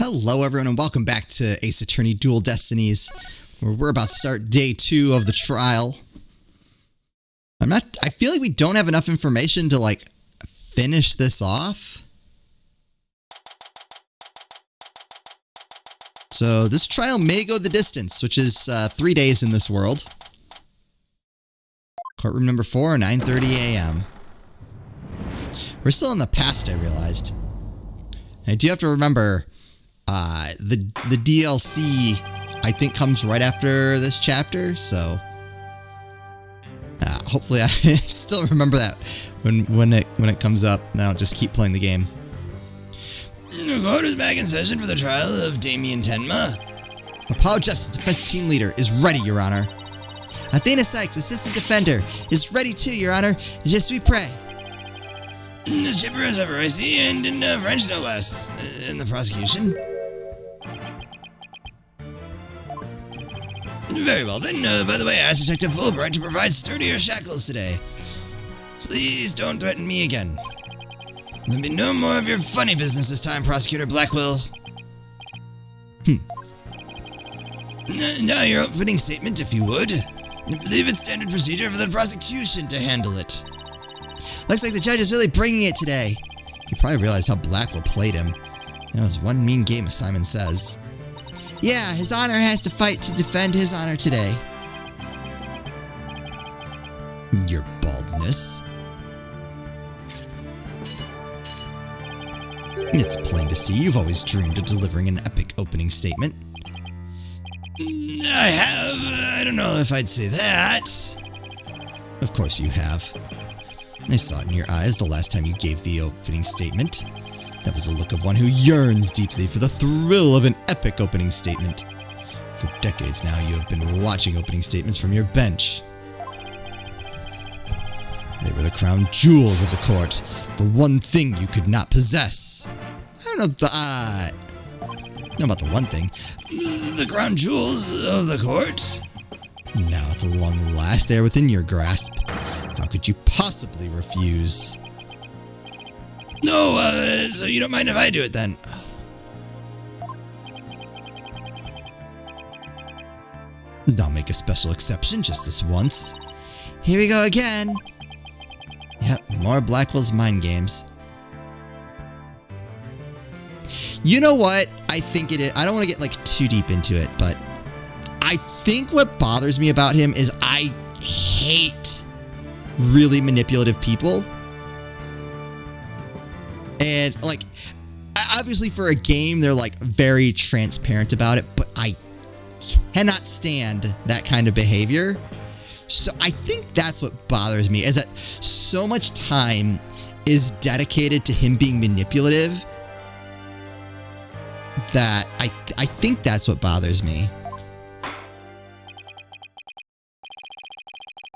Hello everyone and welcome back to Ace Attorney Dual Destinies, where we're about to start day 2 of the trial. I feel like we don't have enough information to finish this off. So this trial may go the distance, which is 3 days in this world. Courtroom number 4, 9:30 a.m. We're still in the past, I realized. And I do have to remember, the DLC, I think, comes right after this chapter, so hopefully I still remember that when it comes up, and I'll just keep playing the game. The court is back in session for the trial of Damien Tenma. Apollo Justice Defense Team Leader is ready, Your Honor. Athena Sykes, Assistant Defender, is ready too, Your Honor. Je suis prêt. The shipper is Royce, and in French no less, in the prosecution. Very well then, by the way, I asked Detective Fulbright to provide sturdier shackles today. Please don't threaten me again. There'll be no more of your funny business this time, Prosecutor Blackwell. Now your opening statement, if you would. I believe it's standard procedure for the prosecution to handle it. Looks like the judge is really bringing it today. He probably realized how Blackwell played him. That was one mean game, as Simon says. Yeah, His Honor has to fight to defend His Honor today. Your baldness. It's plain to see you've always dreamed of delivering an epic opening statement. I have. I don't know if I'd say that. Of course you have. I saw it in your eyes the last time you gave the opening statement. That was a look of one who yearns deeply for the thrill of an epic opening statement. For decades now, you have been watching opening statements from your bench. They were the crown jewels of the court, the one thing you could not possess. I don't know about the one thing. The crown jewels of the court? Now it's at long last there within your grasp. How could you possibly refuse? No, so you don't mind if I do it then? I'll make a special exception just this once. Here we go again. Yep, more Blackwell's mind games. You know what? I think it is. I don't want to get too deep into it, but I think what bothers me about him is I hate really manipulative people. And obviously for a game, they're very transparent about it, but I cannot stand that kind of behavior. So I think that's what bothers me, is that so much time is dedicated to him being manipulative that I think that's what bothers me.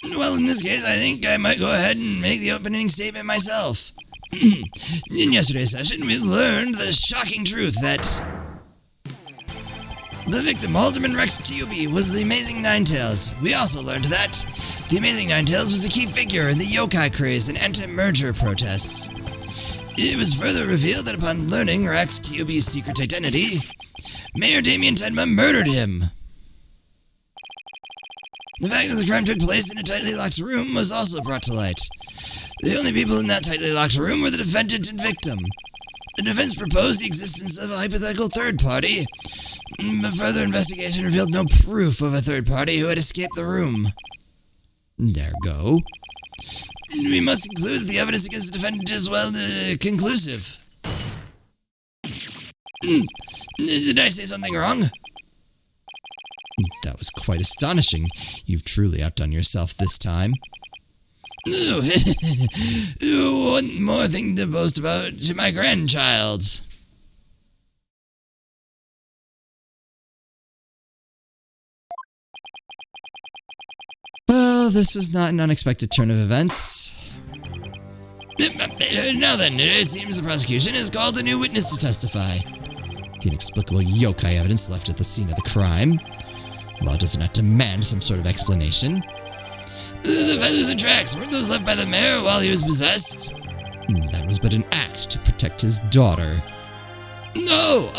Well, in this case, I think I might go ahead and make the opening statement myself. In yesterday's session, we learned the shocking truth that the victim, Alderman Rex Kyubi, was the Amazing Ninetales. We also learned that the Amazing Ninetales was a key figure in the Yokai craze and anti-merger protests. It was further revealed that upon learning Rex Kyubi's secret identity, Mayor Damien Tenma murdered him. The fact that the crime took place in a tightly locked room was also brought to light. The only people in that tightly locked room were the defendant and victim. The defense proposed the existence of a hypothetical third party, but further investigation revealed no proof of a third party who had escaped the room. There go. We must conclude that the evidence against the defendant is, conclusive. Did I say something wrong? That was quite astonishing. You've truly outdone yourself this time. One more thing to boast about to my grandchild. Well, this was not an unexpected turn of events. Now then, it seems the prosecution has called a new witness to testify. The inexplicable yokai evidence left at the scene of the crime. Well, does it not demand some sort of explanation? The feathers and tracks, weren't those left by the mayor while he was possessed? That was but an act to protect his daughter. No,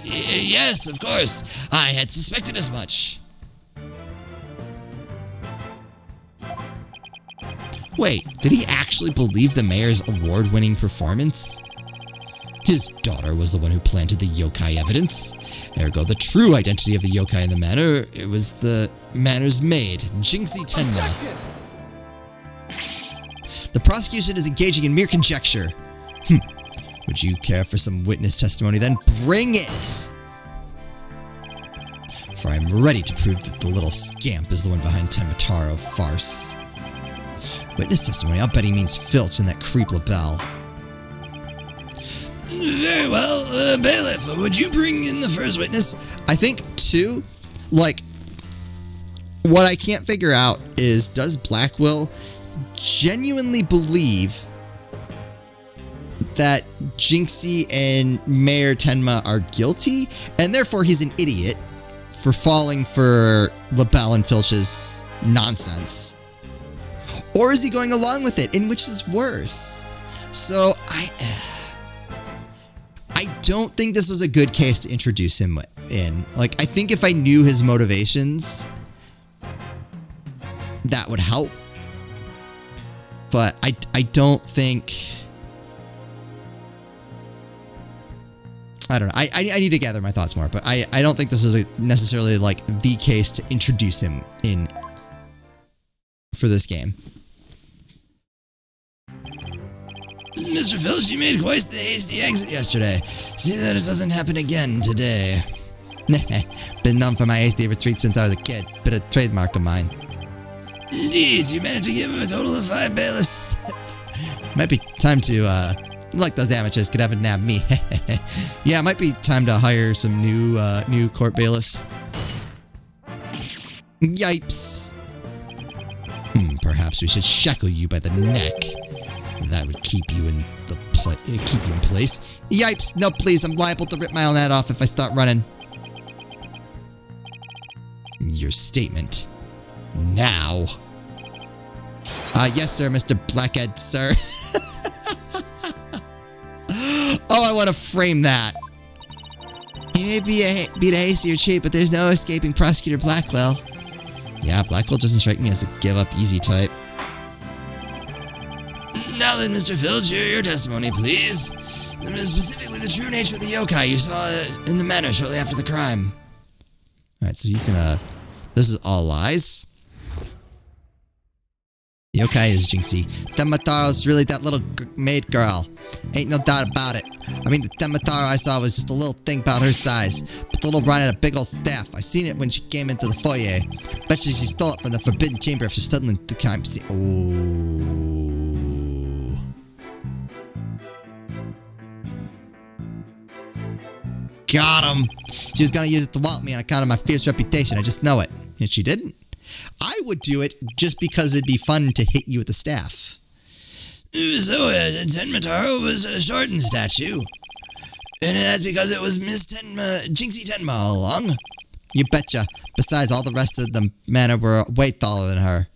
yes, of course. I had suspected as much. Wait, did he actually believe the mayor's award-winning performance? His daughter was the one who planted the yokai evidence. Ergo, the true identity of the yokai in the manor, it was the manor's maid, Jinxie Tenma. The prosecution is engaging in mere conjecture. Would you care for some witness testimony then? Bring it! For I am ready to prove that the little scamp is the one behind Tenmataro farce. Witness testimony? I'll bet he means Filch and that creep LaBelle. Very well, bailiff, would you bring in the first witness? I think, too, like, what I can't figure out is, does Blackwell genuinely believe that Jinxie and Mayor Tenma are guilty, and therefore he's an idiot for falling for LaBelle and Filch's nonsense? Or is he going along with it, in which is worse? So, I don't think this was a good case to introduce him in. Like, I think if I knew his motivations, that would help. But I don't think... I don't know. I need to gather my thoughts more, but I don't think this is necessarily, like, the case to introduce him in for this game. Mr. Filch, you made quite the hasty exit yesterday. See that it doesn't happen again today. Been known for my hasty retreat since I was a kid. Bit of trademark of mine. Indeed, you managed to give him a total of 5 bailiffs. Might be time to, like those amateurs could have nabbed me. Yeah, it might be time to hire some new court bailiffs. Yipes. Perhaps we should shackle you by the neck. That would keep you in place. Yipes! No, please, I'm liable to rip my own head off if I start running. Your statement. Now. Yes, sir, Mr. Blackhead, sir. Oh, I want to frame that. He may be a hasty retreat, but there's no escaping Prosecutor Blackwell. Yeah, Blackwell doesn't strike me as a give-up-easy type. Now then, Mr. Filch, your testimony, please. Specifically, the true nature of the yokai you saw in the manor shortly after the crime. Alright, so he's gonna... This is all lies. Yokai is Jinxie. Tenmataro's really that little maid girl. Ain't no doubt about it. I mean, the Tenmataro I saw was just a little thing about her size. But the little run had a big old staff. I seen it when she came into the foyer. Bet you she stole it from the forbidden chamber after studying the crime scene. Oh. Got him. She was gonna use it to walt me on account of my fierce reputation. I just know it. And she didn't. I would do it just because it'd be fun to hit you with the staff. So, Tenmataro was a short in stature. And that's because it was Miss Jinxie Tenma all along. You betcha. Besides, all the rest of the manor were way taller than her.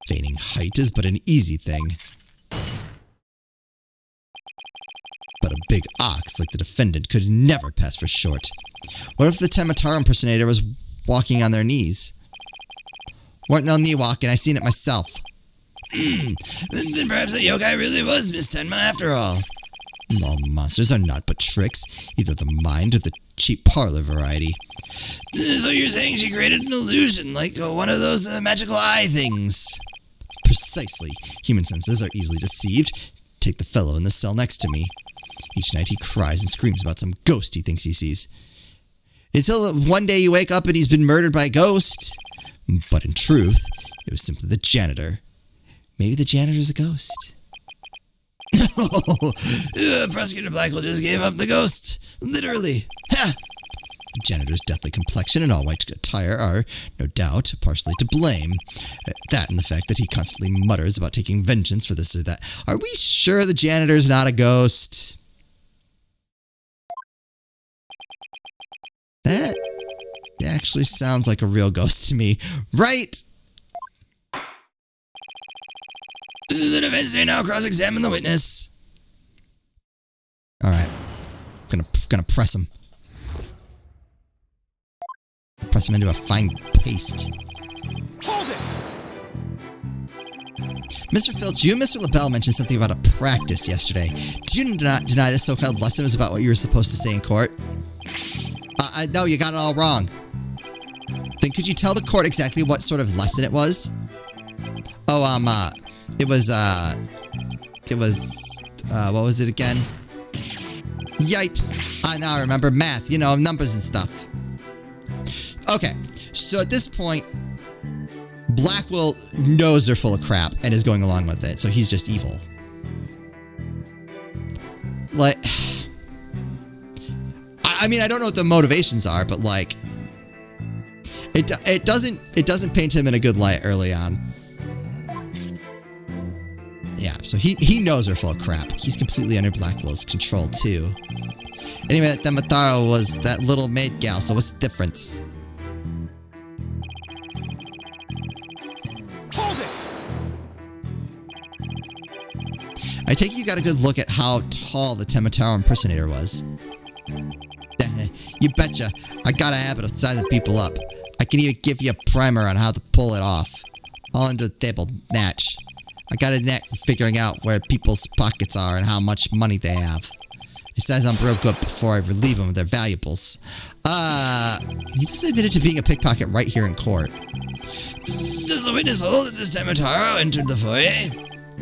Feigning height is but an easy thing. But a big ox like the defendant could never pass for short. What if the Tenmataro impersonator was walking on their knees? Weren't no knee walking, I seen it myself. Then perhaps the yokai really was Miss Tenma after all. All monsters are not but tricks, either the mind or the cheap parlor variety. So you're saying she created an illusion, like one of those magical eye things? Precisely. Human senses are easily deceived. Take the fellow in the cell next to me. Each night he cries and screams about some ghost he thinks he sees. Until one day you wake up and he's been murdered by a ghost. But in truth, it was simply the janitor. Maybe the janitor's a ghost. Prosecutor Blackwell just gave up the ghost. Literally. Ha! The janitor's deathly complexion and all white attire are, no doubt, partially to blame. That and the fact that he constantly mutters about taking vengeance for this or that. Are we sure the janitor's not a ghost? That actually sounds like a real ghost to me. Right? The defense may now cross-examine the witness. Alright. Gonna press him. Press him into a fine paste. Hold it! Mr. Filch, you and Mr. LaBelle mentioned something about a practice yesterday. Did you not deny this so-called lesson was about what you were supposed to say in court? No, you got it all wrong. Then could you tell the court exactly what sort of lesson it was? Oh, it was, what was it again? Yipes. Now I remember math, you know, numbers and stuff. Okay, so at this point, Blackwell knows they're full of crap and is going along with it, so he's just evil. Like, I mean, I don't know what the motivations are, but like, it doesn't paint him in a good light early on. Yeah, so he knows they're full of crap. He's completely under Blackwell's control too. Anyway, that Demetaro was that little maid gal, so what's the difference? Hold it! I take it you got a good look at how tall the Demetaro impersonator was. You betcha. I got a habit of sizing people up. I can even give you a primer on how to pull it off. All under the table, natch. I got a knack for figuring out where people's pockets are and how much money they have. He says I'm real good before I relieve them of their valuables. He just admitted to being a pickpocket right here in court. Does the witness hold that this Demetaro entered the foyer?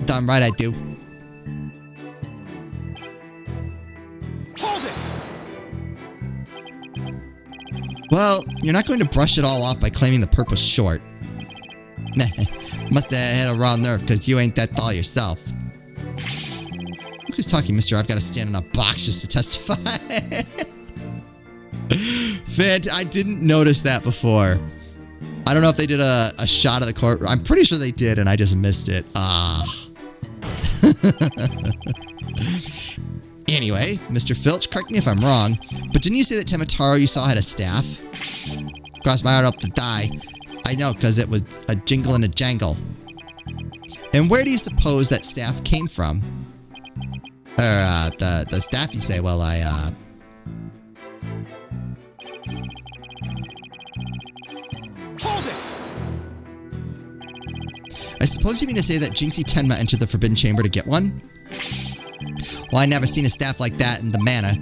Darn right I do. Hold it! Well, you're not going to brush it all off by claiming the perp was short. Must have had a raw nerve because you ain't that tall yourself. Look who's talking, mister. I've got to stand on a box just to testify. Fant, I didn't notice that before. I don't know if they did a shot of the court. I'm pretty sure they did, and I just missed it. Anyway, Mr. Filch, correct me if I'm wrong, but didn't you say that Demetaro you saw had a staff? Crossed my heart up to die. I know, because it was a jingle and a jangle. And where do you suppose that staff came from? The staff you say, well, Hold it! I suppose you mean to say that Jinxie Tenma entered the Forbidden Chamber to get one? Well, I never seen a staff like that in the manor,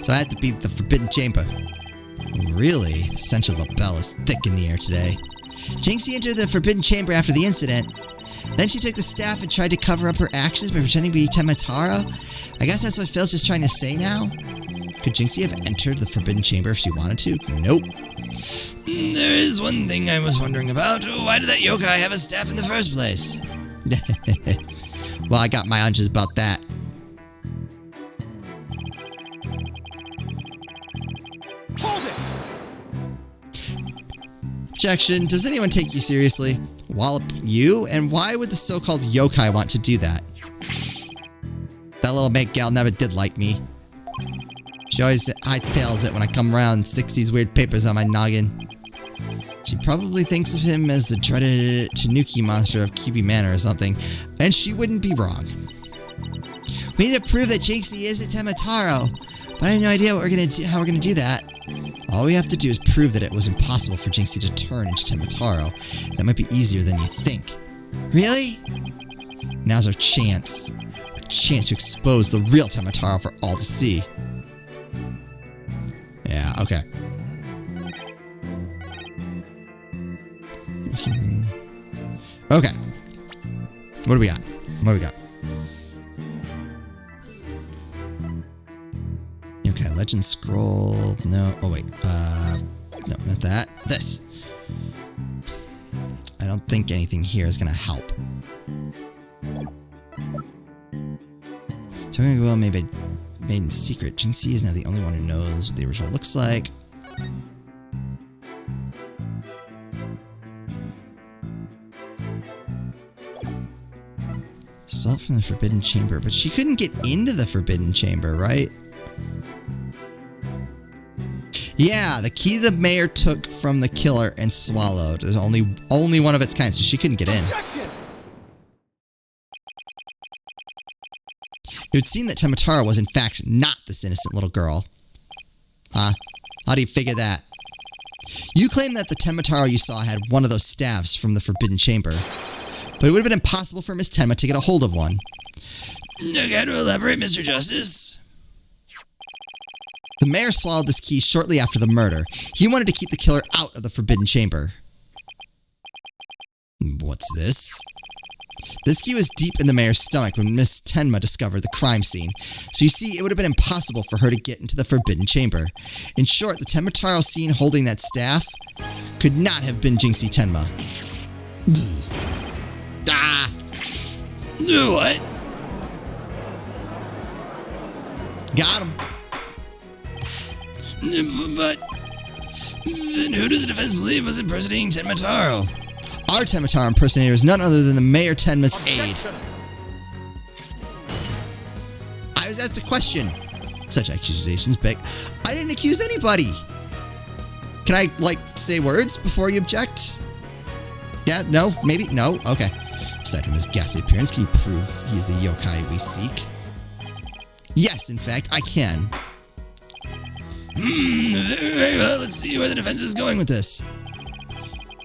so I had to be the Forbidden Chamber. Really? The stench of LaBelle is thick in the air today. Jinxie entered the Forbidden Chamber after the incident. Then she took the staff and tried to cover up her actions by pretending to be Demetaro? I guess that's what Phil's just trying to say now? Could Jinxie have entered the Forbidden Chamber if she wanted to? Nope. There is one thing I was wondering about. Why did that yokai have a staff in the first place? Well, I got my hunches about that. Hold it! Objection. Does anyone take you seriously? Wallop you? And why would the so-called yokai want to do that? That little maid gal never did like me. She always hightails it when I come around and sticks these weird papers on my noggin. She probably thinks of him as the dreaded Tanuki monster of Kyubi Manor or something, and she wouldn't be wrong. We need to prove that Jinxie is a Demetaro, but I have no idea what we're gonna do, how we're gonna do that. All we have to do is prove that it was impossible for Jinxie to turn into Demetaro. That might be easier than you think. Really? Now's our chance. A chance to expose the real Demetaro for all to see. Yeah, okay. Okay. What do we got? What do we got? Okay, legend scroll. No. Oh, wait. No, not that. This. I don't think anything here is going to help. Talking about maybe made in secret. Jinxie is now the only one who knows what the original looks like. Saw it from the Forbidden Chamber, but she couldn't get into the Forbidden Chamber, right? Yeah, the key the mayor took from the killer and swallowed. There's only one of its kind, so she couldn't get in. Objection! It would seem that Demetaro was in fact not this innocent little girl. Huh? How do you figure that? You claim that the Tenma you saw had one of those staffs from the Forbidden Chamber, but it would have been impossible for Miss Tenma to get a hold of one. Okay, to elaborate, Mr. Justice. The mayor swallowed this key shortly after the murder. He wanted to keep the killer out of the Forbidden Chamber. What's this? This key was deep in the mayor's stomach when Miss Tenma discovered the crime scene, so you see, it would have been impossible for her to get into the Forbidden Chamber. In short, the Tenma seen holding that staff could not have been Jinxie Tenma. Ah! What? Got him. But then who does the defense believe was impersonating Tenma? Our Tenma impersonator is none other than the Mayor Tenma's aide. Objection. I was asked a question. Such accusations beg. I didn't accuse anybody. Can I, like, say words before you object? Yeah? No? Maybe? No? Okay. Aside from his ghastly appearance, can you prove he is the yokai we seek? Yes, in fact, I can. Very well, let's see where the defense is going with this.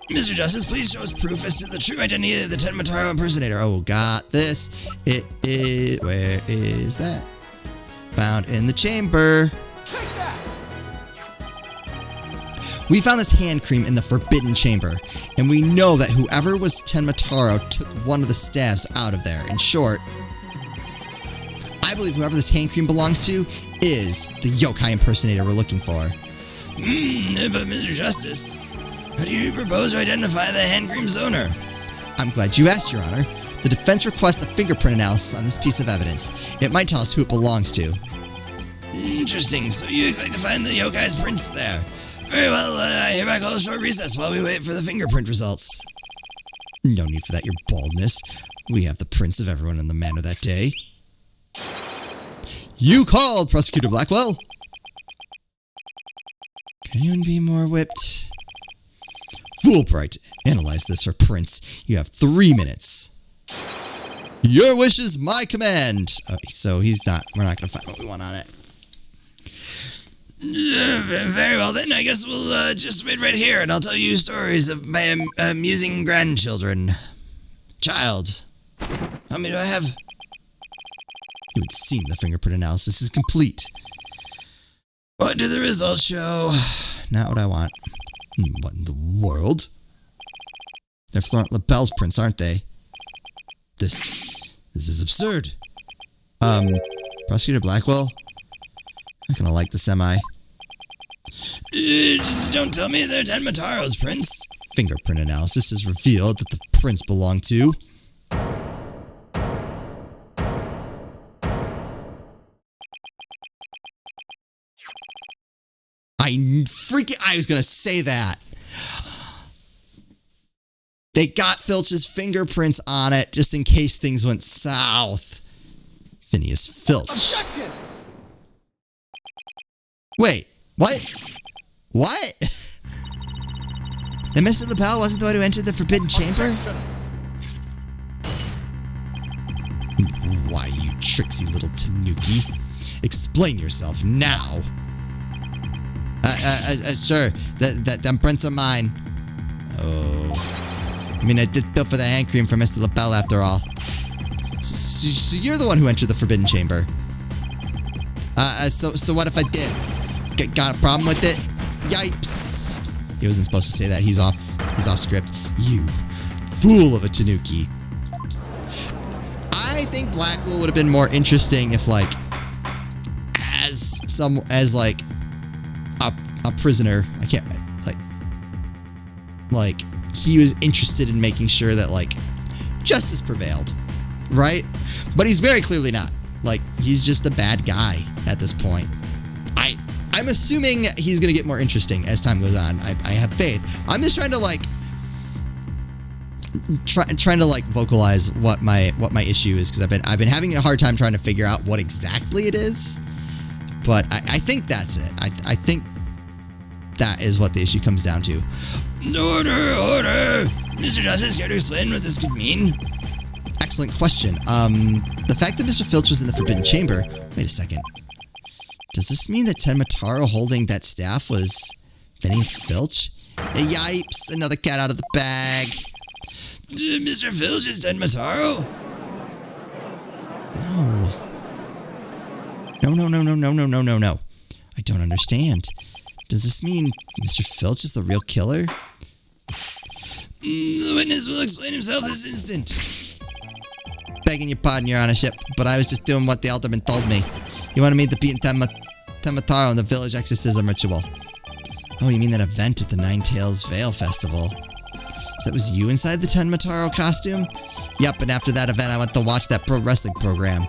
Mr. Justice, please show us proof as to the true identity of the Tenma impersonator. Oh, got this. It is... Where is that? Found in the chamber. Take that. We found this hand cream in the Forbidden Chamber, and we know that whoever was Tenma took one of the staffs out of there. In short, I believe whoever this hand cream belongs to is the yokai impersonator we're looking for. But Mr. Justice, how do you propose to identify the hand cream's owner? I'm glad you asked, Your Honor. The defense requests a fingerprint analysis on this piece of evidence. It might tell us who it belongs to. Interesting, so you expect to find the yokai's prints there. Very well, I hereby call a short recess while we wait for the fingerprint results. No need for that, your baldness. We have the prints of everyone in the manor that day. You called, Prosecutor Blackwell. Can anyone be more whipped? Fulbright, analyze this for prints. You have 3 minutes. Your wish is my command. So we're not going to find what we want on it. Very well then, I guess we'll just wait right here and I'll tell you stories of my amusing grandchildren. Child, how many do I have? It would seem the fingerprint analysis is complete. What do the results show? Not what I want. What in the world? They're Florent LaBelle's prints, aren't they? This is absurd. Prosecutor Blackwell? Not gonna like this, am I? Don't tell me they're Tenma prints. Fingerprint analysis has revealed that the prints belong to... I was gonna say that. They got Filch's fingerprints on it just in case things went south. Phineas Filch. Objection. Wait, what? What? And Mr. LaBelle wasn't the one who entered the Forbidden Chamber? Objection. Why, you tricksy little tanuki. Explain yourself now. Sure. Them prints are mine. Oh. I mean, I did bill for the hand cream for Mr. LaBelle after all. So you're the one who entered the Forbidden Chamber. So what if I did? Got a problem with it? Yipes. He wasn't supposed to say that. He's off script. You fool of a tanuki. I think Blackwell would have been more interesting if, like, as a prisoner. I can't, like he was interested in making sure that, like, justice prevailed, right? But he's very clearly not. Like, he's just a bad guy at this point. I'm assuming he's gonna get more interesting as time goes on. I have faith. I'm just trying to, like, trying to vocalize what my issue is, because I've been having a hard time trying to figure out what exactly it is. But I think that's it. I think that is what the issue comes down to. Order! Mr. Justice, care to explain what this could mean? Excellent question. The fact that Mr. Filch was in the Forbidden Chamber... Wait a second. Does this mean that Tenmataro holding that staff was Phineas Filch? Yipes, another cat out of the bag. Mr. Filch is Tenmataro? No. I don't understand. Does this mean Mr. Filch is the real killer? The witness will explain himself this instant. Begging your pardon, your honorship, but I was just doing what the alderman told me. He wanted me to beat Tenmataro in the village exorcism ritual. Oh, you mean that event at the Nine Tails Vale Festival? So that was you inside the Tenmataro costume? Yep, and after that event I went to watch that pro wrestling program.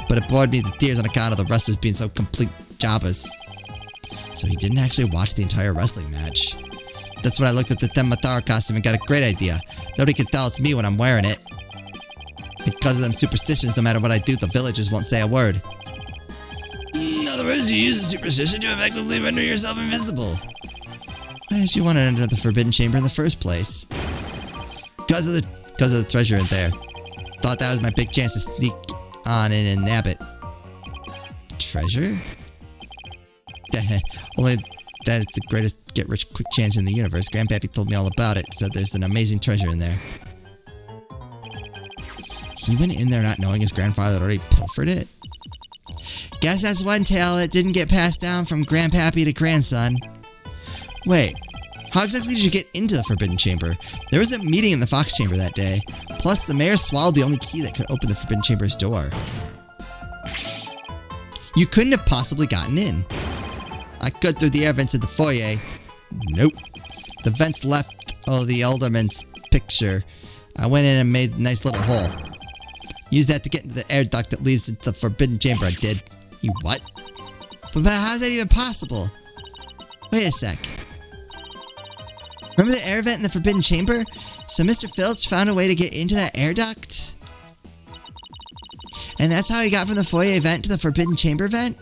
But it bored me to tears on account of the wrestlers being so complete jobbers. So he didn't actually watch the entire wrestling match. That's when I looked at the Tenmataro costume and got a great idea. Nobody can tell it's me when I'm wearing it. Because of them superstitions, no matter what I do, the villagers won't say a word. In other words, you use a superstition to effectively render yourself invisible. Why did you want to enter the Forbidden Chamber in the first place? Because of the treasure in there. Thought that was my big chance to sneak on in and nab it. Treasure? Only that it's the greatest get-rich-quick chance in the universe. Grandpappy told me all about it. Said there's an amazing treasure in there. He went in there not knowing his grandfather had already pilfered it? Guess that's one tale that didn't get passed down from grandpappy to grandson. Wait, how exactly did you get into the Forbidden Chamber? There was a meeting in the Fox Chamber that day. Plus, the mayor swallowed the only key that could open the Forbidden Chamber's door. You couldn't have possibly gotten in. I could through the air vents in the foyer. Nope. The vents left the alderman's picture. I went in and made a nice little hole. Used that to get into the air duct that leads into the Forbidden Chamber, I did. You what? But how's that even possible? Wait a sec. Remember the air vent in the Forbidden Chamber? So Mr. Filch found a way to get into that air duct? And that's how he got from the foyer vent to the Forbidden Chamber vent?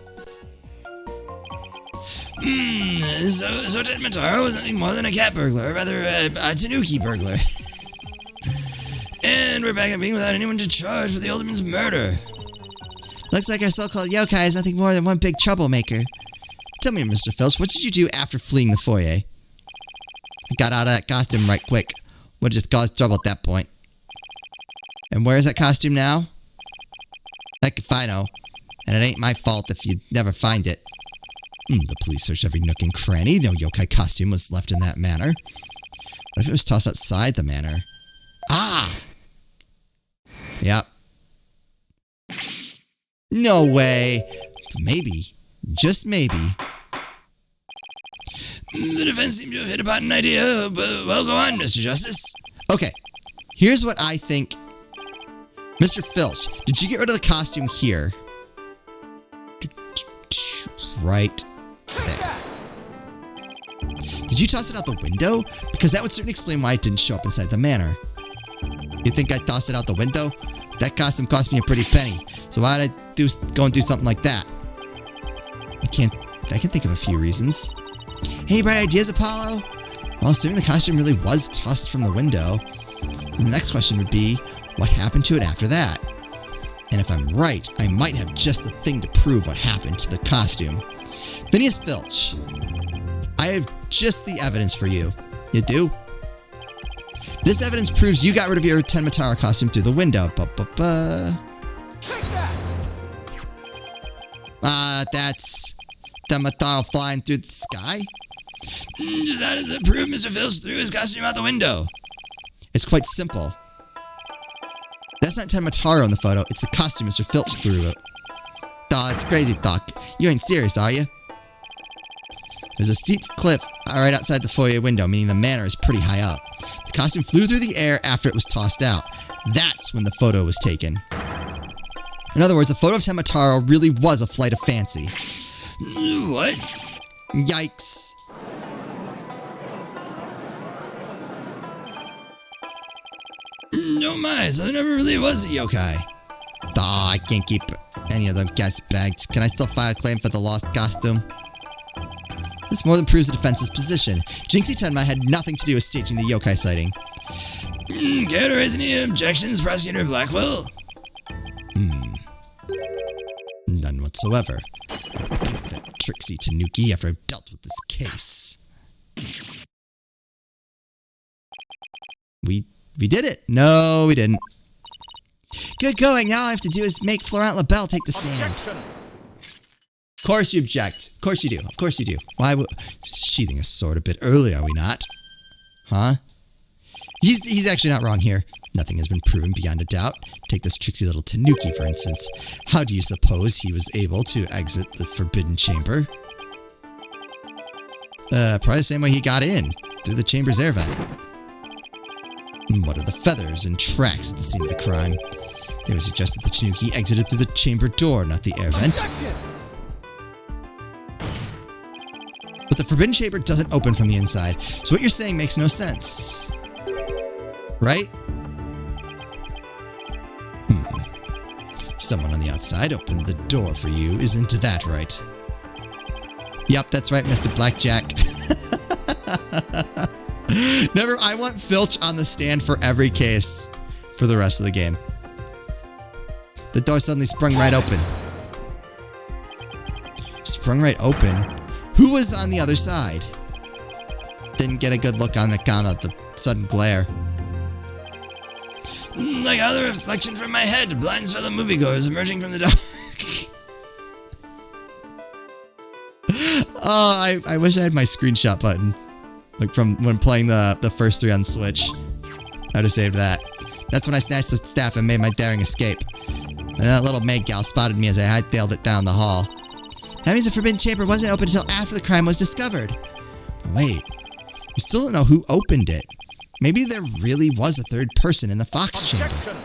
So Tenmataro was nothing more than a cat burglar, or rather, a tanuki burglar. And we're back at being without anyone to charge for the alderman's murder. Looks like our so-called yokai is nothing more than one big troublemaker. Tell me, Mr. Filch, what did you do after fleeing the foyer? I got out of that costume right quick. Would have just caused trouble at that point. And where is that costume now? Heck if I know. And it ain't my fault if you never find it. The police searched every nook and cranny. No yokai costume was left in that manor. What if it was tossed outside the manor? Ah! Yep. No way. Maybe. Just maybe. The defense seemed to have hit upon an idea, but well, go on, Mr. Justice. Okay. Here's what I think. Mr. Filch, did you get rid of the costume here? Right there. Did you toss it out the window? Because that would certainly explain why it didn't show up inside the manor. You think I tossed it out the window? That costume cost me a pretty penny. So why did I go and do something like that? I can think of a few reasons. Any bright ideas, Apollo? Well, assuming the costume really was tossed from the window, then the next question would be, what happened to it after that? And if I'm right, I might have just the thing to prove what happened to the costume. Phineas Filch, I have just the evidence for you. You do? This evidence proves you got rid of your Tenmataro costume through the window. Take that! That's Tenmataro flying through the sky? Just how does it prove Mr. Filch threw his costume out the window? It's quite simple. That's not Tenmataro in the photo, it's the costume Mr. Filch threw it. It's crazy talk. You ain't serious, are you? There's a steep cliff right outside the foyer window, meaning the manor is pretty high up. The costume flew through the air after it was tossed out. That's when the photo was taken. In other words, the photo of Tenmataro really was a flight of fancy. What? Yikes. No my, so there never really was a yokai. I can't keep any of them gas bags. Can I still file a claim for the lost costume? This more than proves the defense's position. Jinxie Tenma had nothing to do with staging the yokai sighting. Care to raise any objections, Prosecutor Blackwell? None whatsoever. I think that tricksy Tanuki after I've dealt with this case. We did it. No, we didn't. Good going. Now all I have to do is make Florent LaBelle take the stand. Objection. Of course you object. Of course you do. Of course you do. Why would... Sheathing a sword a bit early, are we not? Huh? He's actually not wrong here. Nothing has been proven beyond a doubt. Take this tricksy little Tanuki, for instance. How do you suppose he was able to exit the Forbidden Chamber? Probably the same way he got in. Through the chamber's air vent. What are the feathers and tracks at the scene of the crime? They would suggest that the Tanuki exited through the chamber door, not the air vent. Objection. But the Forbidden Chamber doesn't open from the inside, so what you're saying makes no sense. Right? Someone on the outside opened the door for you, isn't that right? Yup, that's right, Mr. Blackjack. I want Filch on the stand for every case for the rest of the game. The door suddenly sprung right open. Sprung right open? Who was on the other side? Didn't get a good look on account of the sudden glare. Like how the reflection from my head blinds fellow moviegoers emerging from the dark. Oh, I wish I had my screenshot button. Like from when playing the first 3 on Switch. I would have saved that. That's when I snatched the staff and made my daring escape. And that little maid gal spotted me as I hightailed it down the hall. That means the Forbidden Chamber wasn't open until after the crime was discovered. But wait, we still don't know who opened it. Maybe there really was a third person in the Fox Chamber. Objection.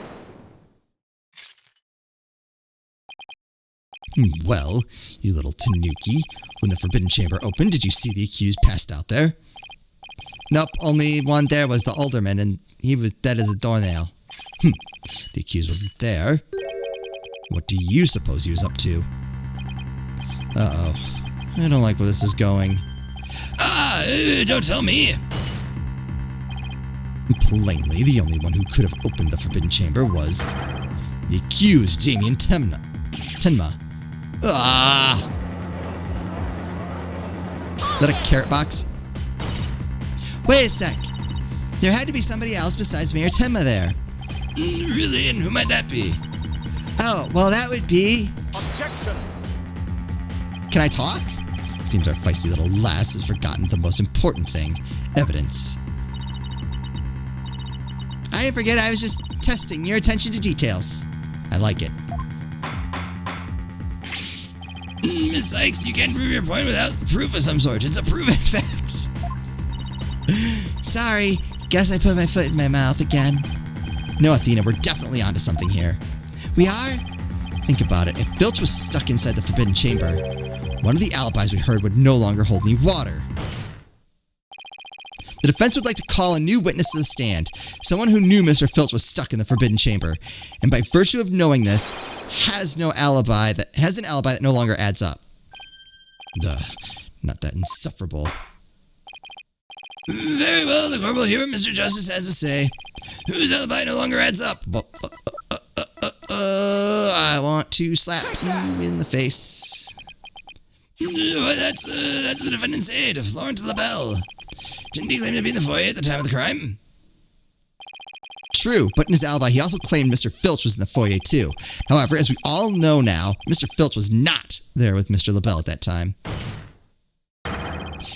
Well, you little Tanuki, when the Forbidden Chamber opened, did you see the accused passed out there? Nope, only one there was the alderman, and he was dead as a doornail. The accused wasn't there. What do you suppose he was up to? Uh-oh. I don't like where this is going. Don't tell me. Plainly, the only one who could have opened the Forbidden Chamber was the accused, Damien Tenma. Is that a carrot box? Wait a sec. There had to be somebody else besides Mayor Tenma there. Really? And who might that be? Oh, well that would be... Objection. Can I talk? It seems our feisty little lass has forgotten the most important thing. Evidence. I didn't forget, I was just testing your attention to details. I like it. Miss Sykes, you can't prove your point without proof of some sort. It's a proven fact. Sorry, guess I put my foot in my mouth again. No, Athena, we're definitely onto something here. We are? Think about it. If Filch was stuck inside the Forbidden Chamber, one of the alibis we heard would no longer hold any water. The defense would like to call a new witness to the stand, someone who knew Mr. Filch was stuck in the Forbidden Chamber, and by virtue of knowing this, has an alibi that no longer adds up. Duh, not that insufferable. Very well, the corporal hear what Mr. Justice has to say. Whose alibi no longer adds up? I want to slap you in the face. That's the defendant's aide, Florent LaBelle. Didn't he claim to be in the foyer at the time of the crime? True, but in his alibi, he also claimed Mr. Filch was in the foyer too. However, as we all know now, Mr. Filch was not there with Mr. LaBelle at that time.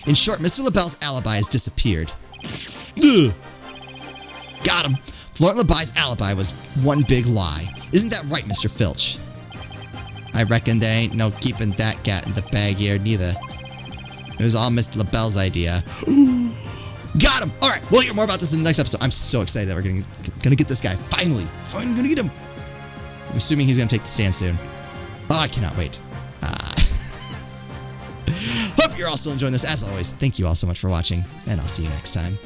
In short, Mr. LaBelle's alibi has disappeared. Ugh. Got him. Florent LaBelle's alibi was one big lie. Isn't that right, Mr. Filch? I reckon there ain't no keeping that cat in the bag here, neither. It was all Mr. LaBelle's idea. Got him! Alright, we'll hear more about this in the next episode. I'm so excited that we're gonna get this guy. Finally gonna get him. I'm assuming he's gonna take the stand soon. Oh, I cannot wait. Hope you're all still enjoying this. As always, thank you all so much for watching, and I'll see you next time.